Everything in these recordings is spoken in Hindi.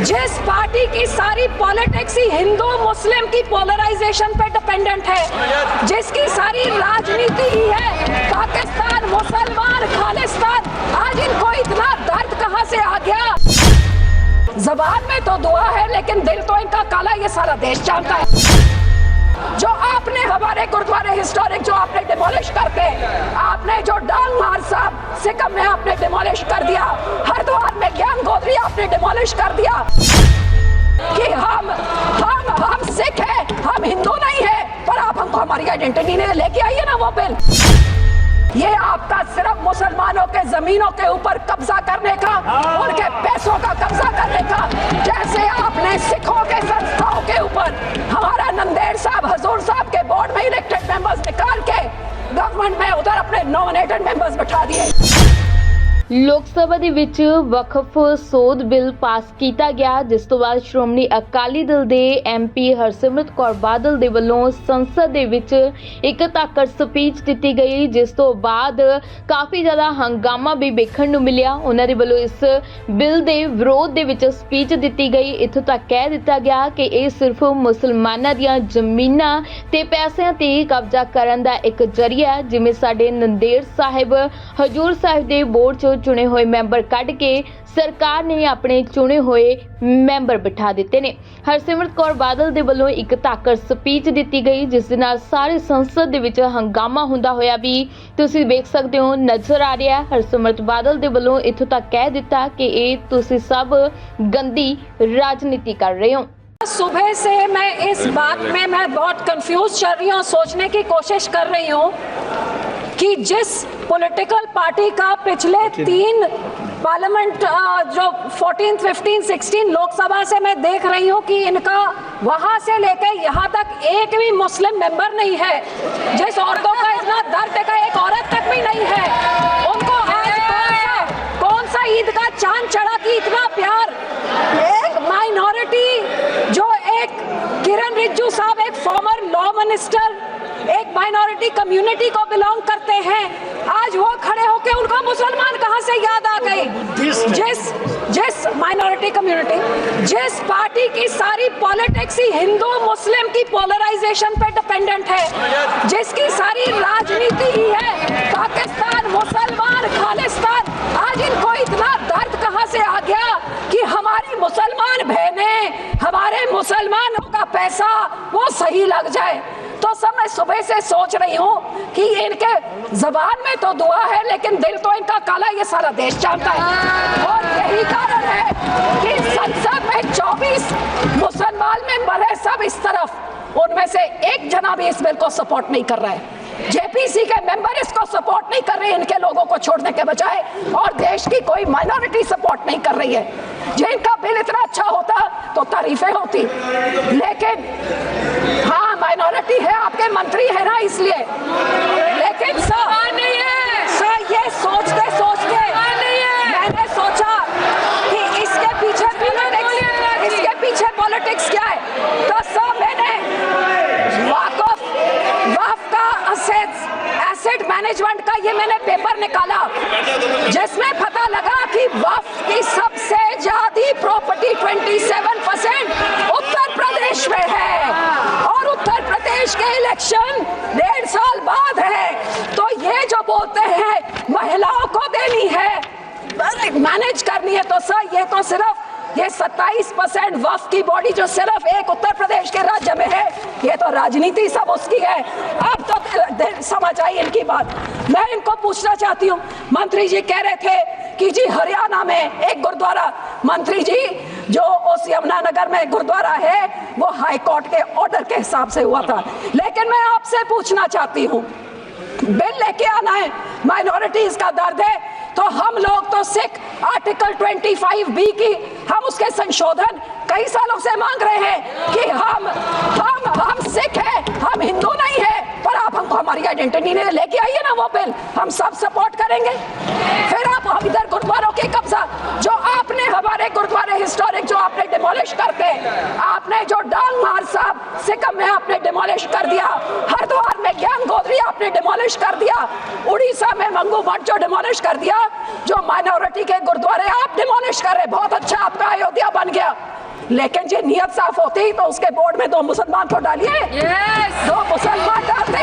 जिस पार्टी की सारी पॉलिटिक्स ही हिंदू मुस्लिम की पोलराइजेशन पे डिपेंडेंट है, जिसकी सारी राजनीति ही है पाकिस्तान मुसलमान खालिस्तान, आज इनको इतना दर्द कहां से आ गया? जबान में तो दुआ है लेकिन दिल तो इनका काला, ये सारा देश जानता है। जो आपने हमारे गुरुद्वारे हिस्टोरिक जो आपने डिमोलिश करके, आपने जो डांग मार साहब सिकम में आपने डिमोलिश कर दिया, हरिद्वार में ज्ञान गोदरी आपने डिमोलिश कर दिया कि हम सिख हैं, हम हिंदू नहीं है, पर आप हमको हमारी आइडेंटिटी ने लेके आइए ना वो बिल। ये आपका सिर्फ मुसलमानों के जमीनों के ऊपर कब्जा करने का, उनके पैसों का कब्जा करने का, जैसे आपने सिखों के संस्थाओं के ऊपर हमारा नंदेड़ साहब हजूर साहब के बोर्ड में इलेक्टेड मेंबर्स निकाल के गवर्नमेंट में उधर अपने नॉमिनेटेड मेंबर्स बिठा दिए। लोक सभा ਦੇ ਵਿੱਚ ਵਕਫ ਸੋਧ ਬਿੱਲ ਪਾਸ ਕੀਤਾ ਗਿਆ, ਜਿਸ ਤੋਂ ਬਾਅਦ ਸ਼੍ਰੋਮਣੀ ਅਕਾਲੀ ਦਲ ਦੇ ਐਮਪੀ ਹਰਸਿਮਰਤ ਕੌਰ ਬਾਦਲ ਦੇ ਵੱਲੋਂ ਸੰਸਦ ਦੇ ਵਿੱਚ ਇੱਕ ਧਾਕੜ ਸਪੀਚ ਦਿੱਤੀ ਗਈ, ਜਿਸ ਤੋਂ ਬਾਅਦ ਕਾਫੀ ਜ਼ਿਆਦਾ ਹੰਗਾਮਾ ਵੀ ਵੇਖਣ ਨੂੰ ਮਿਲਿਆ। ਉਹਨਾਂ ਦੇ ਵੱਲੋਂ ਇਸ ਬਿੱਲ ਦੇ ਵਿਰੋਧ ਦੇ ਵਿੱਚ ਸਪੀਚ ਦਿੱਤੀ ਗਈ। ਇੱਥੋਂ ਤੱਕ ਕਹਿ ਦਿੱਤਾ ਗਿਆ ਕਿ ਇਹ ਸਿਰਫ ਮੁਸਲਮਾਨਾਂ ਦੀਆਂ ਜ਼ਮੀਨਾਂ ਤੇ ਪੈਸਿਆਂ ਤੇ ਕਬਜ਼ਾ ਕਰਨ ਦਾ ਇੱਕ ਜ਼ਰੀਆ ਹੈ। ਜਿਵੇਂ ਸਾਡੇ ਨੰਦੇੜ ਸਾਹਿਬ ਹਜੂਰ ਸਾਹਿਬ ਦੇ ਬੋਰਡ 'ਚ ਚੁਣੇ ਹੋਏ ਮੈਂਬਰ ਕੱਢ ਕੇ ਸਰਕਾਰ ਨੇ ਆਪਣੇ ਚੁਣੇ ਹੋਏ ਮੈਂਬਰ ਬਿਠਾ ਦਿੱਤੇ ਨੇ। ਹਰਸਿਮਰਤ ਕੌਰ ਬਾਦਲ ਦੇ ਵੱਲੋਂ ਇੱਕ ਧਾਕੜ ਸਪੀਚ ਦਿੱਤੀ ਗਈ, ਜਿਸ ਦੇ ਨਾਲ ਸਾਰੇ ਸੰਸਦ ਦੇ ਵਿੱਚ ਹੰਗਾਮਾ ਹੁੰਦਾ ਹੋਇਆ ਵੀ ਤੁਸੀਂ ਵੇਖ ਸਕਦੇ ਹੋ ਨਜ਼ਰ ਆ ਰਿਹਾ। ਹਰਸਿਮਰਤ ਬਾਦਲ ਦੇ ਵੱਲੋਂ ਇੱਥੋਂ ਤੱਕ ਕਹਿ ਦਿੱਤਾ ਕਿ ਇਹ ਤੁਸੀਂ ਸਭ गंदी राजनीति कर रहे हो। सुबह से मैं इस बात में मैं बहुत कंफ्यूज चल रही हूँ, सोचने की कोशिश कर रही हूँ कि जिस पॉलिटिकल पार्टी का पिछले 3 पार्लियामेंट जो 14, 15, 16 लोकसभा से मैं देख रही हूँ कि इनका वहां से लेकर यहाँ तक एक भी मुस्लिम मेंबर नहीं है, जिस औरतों का इतना दर्द का एक औरत तक भी नहीं है, उनको आज कौन सा ईद का चांद चढ़ा कि इतना प्यार। एक माइनॉरिटी जो एक किरण रिजिजू साहब एक फॉर्मर लॉ मिनिस्टर एक माइनॉरिटी कम्युनिटी को बिलोंग करते हैं, आज वो खड़े होके उनको मुसलमान कहां से याद आ गए? जिस माइनॉरिटी कम्युनिटी, जिस पार्टी की सारी पॉलिटिक्स ही हिंदू मुस्लिम की पोलराइजेशन पे डिपेंडेंट है, जिसकी सारी राजनीति ही है पाकिस्तान मुसलमान खालिस्तान, आज इनको इतना दर्द कहां से आ गया कि हमारी मुसलमान बहनें, हमारे मुसलमानों का पैसा वो सही लग जाए। तो सब मैं सुबह से सोच रही हूँ कि इनके जबान में तो दुआ है लेकिन दिल तो इनका काला, ये सारा देश जानता है। और यही कारण है कि संसद में 24 मुसलमान मेंबर है, सब इस तरफ, उनमें से एक जना भी इस बिल को सपोर्ट नहीं कर रहा है। जेपीसी के मेंबर इसको सपोर्ट नहीं कर रहे, इनके लोगों को छोड़ने के बजाय, और देश की कोई माइनॉरिटी सपोर्ट नहीं कर रही है। जिनका बिल इतना अच्छा होता तो तारीफें होती, लेकिन हाँ माइनॉरिटी है, आपके मंत्री है ना इसलिए, लेकिन सर ये सोचते सोचते मैंने सोचा कि इसके पीछे पॉलिटिक्स क्या है। तो सर मैंने वक्फ का एसेट मैनेजमेंट का ये मैंने पेपर निकाला, जिसमें पता लगा कि वक्फ की सबसे ज्यादा प्रॉपर्टी 27% उत्तर प्रदेश में है, और उत्तर प्रदेश के इलेक्शन 1.5 साल बाद है। तो ये जो बोलते हैं महिलाओं को देनी है, मैनेज करनी है, तो सर ये तो सिर्फ ये 27% वक्फ की बॉडी जो सिर्फ एक उत्तर प्रदेश के राज्य में है, ये तो राजनीति सब उसकी है। अब तो समझ आई इनकी बात। मैं इनको पूछना चाहती हूँ, मंत्री जी कह रहे थे कि जी हरियाणा में एक गुरुद्वारा, मंत्री जी जो उस यमुनानगर में गुरुद्वारा है वो हाई कोर्ट के ऑर्डर के हिसाब से हुआ था, लेकिन मैं आपसे पूछना चाहती हूँ, बिल लेके आना है, माइनॉरिटीज का दर्द है, तो हम लोग तो सिख आर्टिकल 25B की हम उसके संशोधन कई सालों से मांग रहे हैं कि हम सिख हैं, हम हिंदू नहीं है, पर आप हमको हमारी आइडेंटिटी ने लेके आइए ना वो बिल, हम सब सपोर्ट करेंगे। फिर आप हम इधर गुरुद्वारों के कब्जा जो आपने हमारे गुरुद्वारे हिस्टोरिक जो आपने डिमोलिश करके, आपने जो डांग मार साहब सिकम में आपने डिमोलिश कर दिया, हरिद्वार में ज्ञान गोदरी आपने डिमोलिश कर दिया, उड़ीसा में मंगू मठ जो डिमोलिश कर दिया, जो माइनॉरिटी के गुरुद्वारे आप डिमोलिश कर रहे, बहुत अच्छा आपका अयोध्या बन गया, लेकिन जो नियत साफ होती तो उसके बोर्ड में 2 मुसलमान तो डालिए, 2 मुसलमान डालते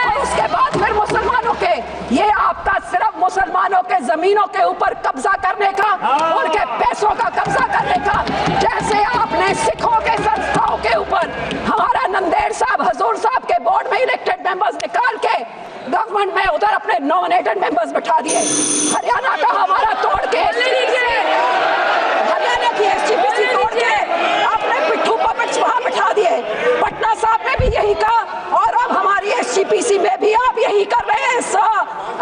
और उसके बाद फिर मुसलमानों के, ये आपका सिर्फ मुसलमानों के जमीनों के ऊपर कब्जा करने का, उनके पैसों का कब्जा करने का, जैसे आपने सिखों के संस्थाओं के ऊपर हमारा नंदेड़ साहब हजूर साहब के बोर्ड में इलेक्टेड मेंबर्स निकाल के गवर्नमेंट में उधर अपने नॉमिनेटेड मेंबर्स बैठा दिए। हरियाणा का हमारा तोड़ के, हरियाणा की एसजीपीसी तोड़ के आपने पिट्ठू पपेट्स वहां बैठा दिए। पटना साहब ने भी यही कहा और अब हमारी एसजीपीसी में भी आप यही कर रहे हैं।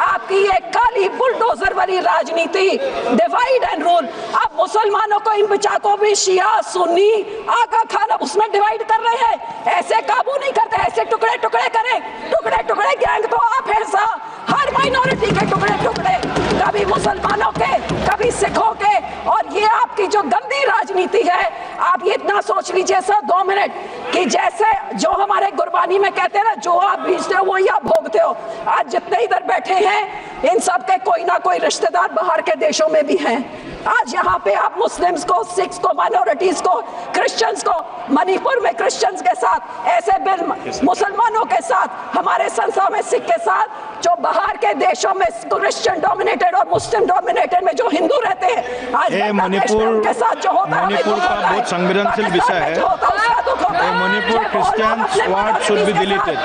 आपकी ये काली बुलडोजर वाली राजनीति, डिवाइड एंड रूल। अब मुसलमानों को इन बच्चों भी शिया सुन्नी आगा खान अब उसमें डिवाइड कर रहे हैं। ऐसे काबू नहीं करते, ऐसे टुकड़े टुकड़े करें, टुकड़े टुकड़े गैंग तो आप है सा, हर माइनॉरिटी के टुकड़े टुकड़े, कभी मुसलमानों के कभी सिखों के। और ये आपकी जो गंदी राजनीति है, आप ये इतना सोच लीजिए सर 2 मिनट कि जैसे जो हमारे गुरबानी में कहते हैं ना, जो आप बीजते हो वही आप भोगते हो। आज जितने इधर बैठे हैं इन सब के कोई ना कोई रिश्तेदार बाहर के देशों में भी हैं। आज यहाँ पे आप मुस्लिम्स को, सिख्स को, माइनॉरिटीज को, क्रिश्चियंस को, मणिपुर में क्रिश्चियंस के साथ ऐसे बिल मुसलमानों के साथ, हमारे संस्था में सिख के साथ, जो बाहर के देशों में क्रिश्चियन डोमिनेटेड और मुस्लिम डोमिनेटेड में जो हिंदू रहते हैं, आज मणिपुर के साथ जो होता है, मणिपुर का बहुत संवेदनशील विषय है। Manipur Christians word should be deleted.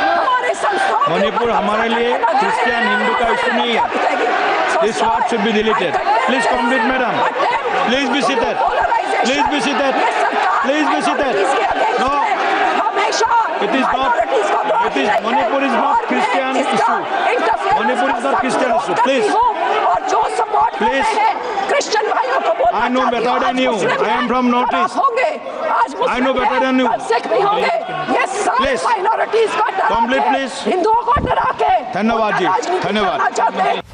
Manipur हमारे लिए क्रिश्चियन हिंदू का इशू नहीं है। This word should be deleted. Please complete, madam. Please be seated. Please be seated. Please be seated. No, it is not. It is Manipur is not Christian issue. Manipur is not Christian issue. Please. Please. Christian भाइयों को बोलना I know better than you. I am from Northeast. I know better than you. Sikh भी होंगे। ये सारे माइनॉरिटीज को डरा के, Complete, please. हिंदुओं को डरा के धन्यवाद जी, धन्यवाद।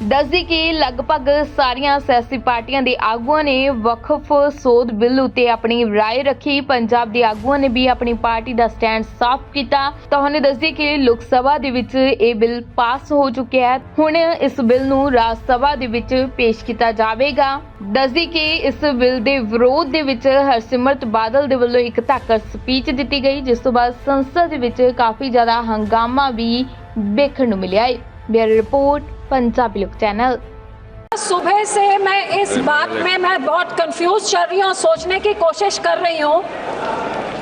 ਦੱਸਦੀ ਕਿ ਲਗਭਗ ਸਾਰੀਆਂ ਸਿਆਸੀ ਪਾਰਟੀਆਂ ਦੇ ਆਗੂਆਂ ਨੇ ਵਕਫ ਸੋਧ ਬਿੱਲ ਉੱਤੇ ਆਪਣੀ ਰਾਏ ਰੱਖੀ। ਪੰਜਾਬ ਦੇ ਆਗੂਆਂ ਨੇ ਵੀ ਆਪਣੀ ਪਾਰਟੀ ਦਾ ਸਟੈਂਡ ਸਾਫ਼ ਕੀਤਾ। ਤੁਹਾਨੂੰ ਦੱਸਦੀ ਕਿ ਲੋਕ ਸਭਾ ਦੇ ਵਿੱਚ ਇਹ ਬਿੱਲ ਪਾਸ ਹੋ ਚੁੱਕਿਆ ਹੈ। ਹੁਣ ਇਸ ਬਿੱਲ ਨੂੰ ਰਾਜ ਸਭਾ ਦੇ ਵਿੱਚ ਪੇਸ਼ ਕੀਤਾ ਜਾਵੇਗਾ। ਦੱਸਦੀ ਕਿ ਇਸ ਬਿੱਲ ਦੇ ਵਿਰੋਧ ਦੇ ਵਿੱਚ ਹਰਸਿਮਰਤ ਬਾਦਲ ਦੇ ਵੱਲੋਂ ਇੱਕ ਧਾਕੜ ਸਪੀਚ ਦਿੱਤੀ ਗਈ, ਜਿਸ ਤੋਂ ਬਾਅਦ ਸੰਸਦ ਦੇ ਵਿੱਚ ਕਾਫੀ ਜ਼ਿਆਦਾ ਹੰਗਾਮਾ ਵੀ ਵੇਖਣ ਨੂੰ ਮਿਲਿਆ ਹੈ। ब्यूरो रिपोर्ट पंजाबी लोक चैनल। सुबह से मैं इस बात में मैं बहुत कंफ्यूज चल रही हूँ, सोचने की कोशिश कर रही हूँ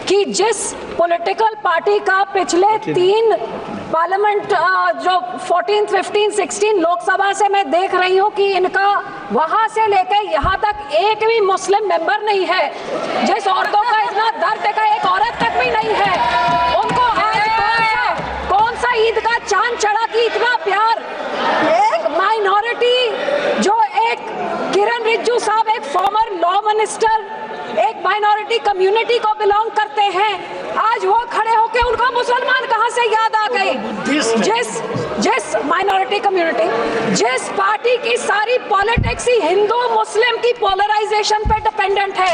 कि जिस पॉलिटिकल पार्टी का पिछले 3 पार्लियामेंट जो 14, 15, 16 लोकसभा से मैं देख रही हूँ कि इनका वहां से लेकर यहाँ तक एक भी मुस्लिम मेंबर नहीं है। जिस औरतों का इतना दर्द का एक औरत तक भी नहीं है, उनको आज कौन सा ईद का चांद चढ़ा कि इतना प्यार। एक माइनॉरिटी जो एक किरण रिजिजू साहब एक फॉर्मर लॉ मिनिस्टर एक माइनॉरिटी कम्युनिटी को बिलोंग करते हैं, आज वो खड़े होके उनको मुसलमान कहां से याद आ गए। जिस माइनॉरिटी कम्युनिटी, जिस पार्टी की सारी पॉलिटिक्स ही हिंदू मुस्लिम की पोलराइजेशन पे डिपेंडेंट है,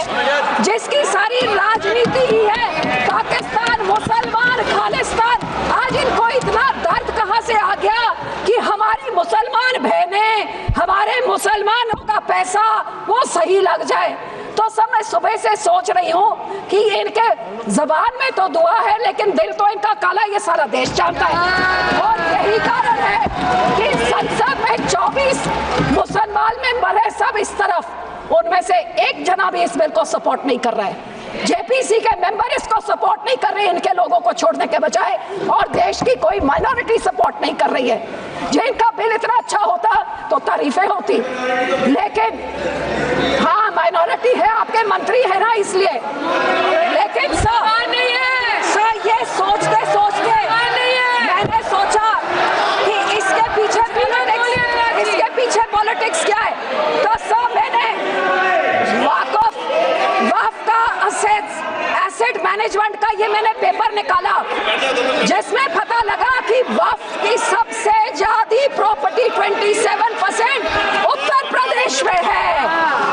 जिसकी सारी राजनीति ही है पाकिस्तान मुसलमान खालिस्तान, आज इनको इतना दर्द कहां से आ गया कि हमारी मुसलमान बहनें, हमारे मुसलमानों का पैसा वो सही लग जाए। तो सब मैं सुबह से सोच रही हूँ कि इनके जबान में तो दुआ है लेकिन दिल तो इनका काला, ये सारा देश जानता है। और यही कारण है कि संसद में 24 मुसलमान मेंबर है, सब इस तरफ, उनमें से एक जना भी इस बिल को सपोर्ट नहीं कर रहा है। जेपीसी के मेंबर इसको सपोर्ट नहीं कर रहे, इनके लोगों को छोड़ने के बजाय, और देश की कोई माइनॉरिटी सपोर्ट नहीं कर रही है। जिनका बिल इतना अच्छा होता तो तारीफें होती, लेकिन हाँ माइनॉरिटी है, आपके मंत्री है ना इसलिए, लेकिन सर ये सोचते सोचते मैंने सोचा कि इसके पीछे पॉलिटिक्स क्या है। तो सर मैंने वक्फ का एसेट मैनेजमेंट का ये मैंने पेपर निकाला, जिसमें पता लगा कि वक्फ की सबसे ज्यादा प्रॉपर्टी 27% उत्तर प्रदेश में है,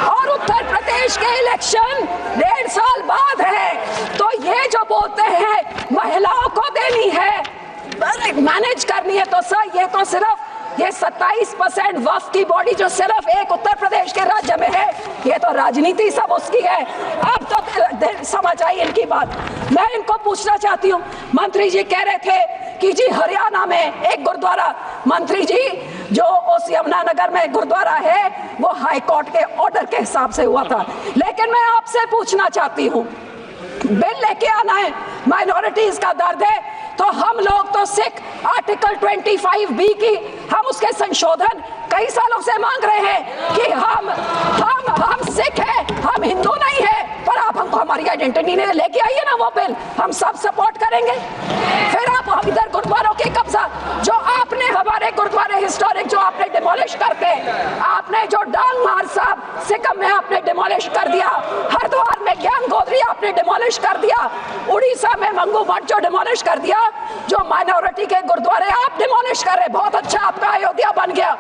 और उत्तर प्रदेश के इलेक्शन 1.5 साल बाद है। तो ये जो बोलते हैं महिलाओं को देनी है, मैनेज करनी है, तो सर ये तो सिर्फ ये 27% वक्फ की बॉडी जो सिर्फ एक उत्तर प्रदेश के राज्य में है, ये तो राजनीति सब उसकी है। अब तो समझ आई इनकी बात। मैं इनको पूछना चाहती हूँ, मंत्री जी कह रहे थे कि जी हरियाणा में एक गुरुद्वारा, मंत्री जी जो उस यमुनानगर में गुरुद्वारा है वो हाई कोर्ट के ऑर्डर के हिसाब से हुआ था। लेकिन मैं आपसे पूछना चाहती हूँ, बिल लेके आना है, माइनॉरिटीज का दर्द है, तो हम लोग तो सिख आर्टिकल 25B की हम उसके संशोधन कई सालों से मांग रहे हैं कि हम सिख हैं, हम हिंदू नहीं है, पर आप हमको हमारी आइडेंटिटी नहीं लेके आइए ना वो बिल, हम सब सपोर्ट करेंगे। फिर आप हम इधर गुरुद्वारों के कब्जा, जो आपने हमारे गुरुद्वारे हिस्टोरिक जो आपने डिमोलिश करते, आपने जो डांग मार साहब सिक्किम में आपने डिमोलिश कर दिया, हरिद्वार में ज्ञान गोदरी आपने डिमोलिश कर दिया, उड़ीसा में मंगू मठ जो डिमोलिश कर दिया, जो माइनॉरिटी के गुरुद्वारे आप डिमोलिश कर रहे, बहुत अच्छा आपका अयोध्या बन गया।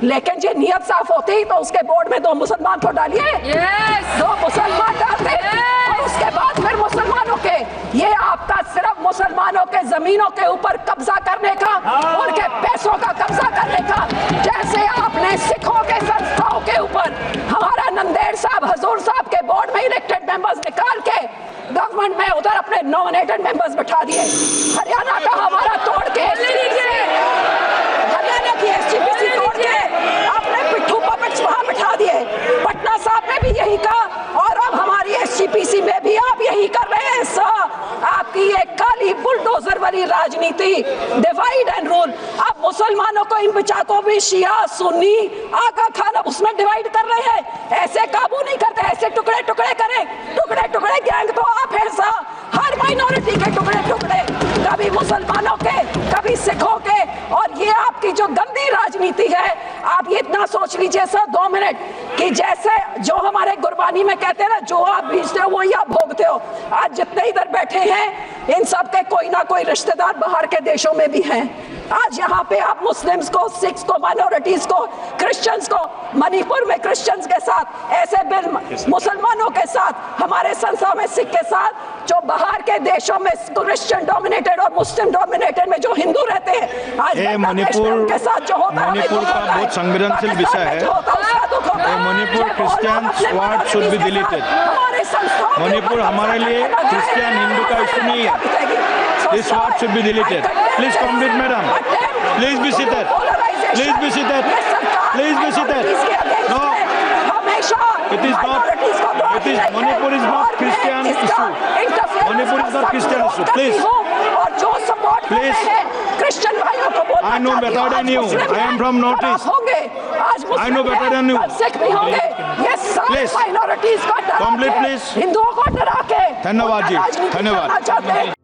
लेकिन जो नियत साफ होती तो उसके बोर्ड में 2 मुसलमान को डालिए, 2 मुसलमान डालते और उसके बाद फिर मुसलमानों के, ये आपका सिर्फ मुसलमानों के जमीनों के ऊपर कब्जा करने का, उनके पैसों का कब्जा करने का, जैसे आपने सिखों के संस्थाओं के ऊपर हमारा नंदेड़ साहब हजूर साहब के बोर्ड में इलेक्टेड मेंबर्स निकाल के गवर्नमेंट में उधर अपने नॉमिनेटेड मेंबर्स बिठा दिए, हरियाणा का हमारा तोड़ के, हरियाणा की SGPC तोड़ के आपने पिट्ठू पपेट्स वहां बिठा दिए, पटना साहब में भी यही कहा और अब हमारी SGPC में भी आप यही कर रहे हैं। आपकी ये काली बुलडोजर वाली राजनीति, डिवाइड एंड रूल, आप मुसलमानों को इन बिचाकों भी शिया सुन्नी आका खान उसमें डिवाइड कर रहे हैं, ऐसे काबू नहीं करते, ऐसे टुकड़े टुकड़े करें, टुकड़े टुकड़े गैंग तो आप हैं सा, हर माइनॉरिटी के टुकड़े टुकड़े, कभी मुसलमानों के कभी सिखों के, और ये आपकी जो गंदी राजनीति है, आप ये इतना सोच लीजिए सर 2 मिनट कि जैसे जो हमारे गुरबानी में कहते हैं ना, जो आप बीजते हो वही आप भोगते हो। आज जितने इधर बैठे हैं इन सब के कोई ना कोई रिश्तेदार बाहर के देशों में भी हैं। आज यहाँ पे आप मुस्लिम्स को, सिख्स को, माइनॉरिटीज को, क्रिश्चियंस को, मणिपुर में क्रिश्चियंस के साथ ऐसे बिल, मुसलमानों के साथ, हमारे संस्था में सिख के साथ, जो बाहर के देशों में क्रिश्चियन डोमिनेटेड और मुस्लिम डोमिनेटेड में जो हिंदू रहते हैं, आज मणिपुर के साथ जो होता है, मणिपुर का बहुत संवेदनशील विषय है। Manipur Christians ward should be deleted. Manipur हमारे लिए क्रिश्चियन हिंदू का इशू नहीं है। This word should be deleted. Please complete, madam. Please be seated. Please be seated. Please be seated. No, it is not. It is Manipur is not Christian issue. Manipur is not Christian issue. Please. Please. Christian भाइयों को बोलना I know better than you. I am from Northeast. I know better than you. Please. Minorities को डरा के, Complete, please. हिंदुओं को डरा के धन्यवाद जी, धन्यवाद।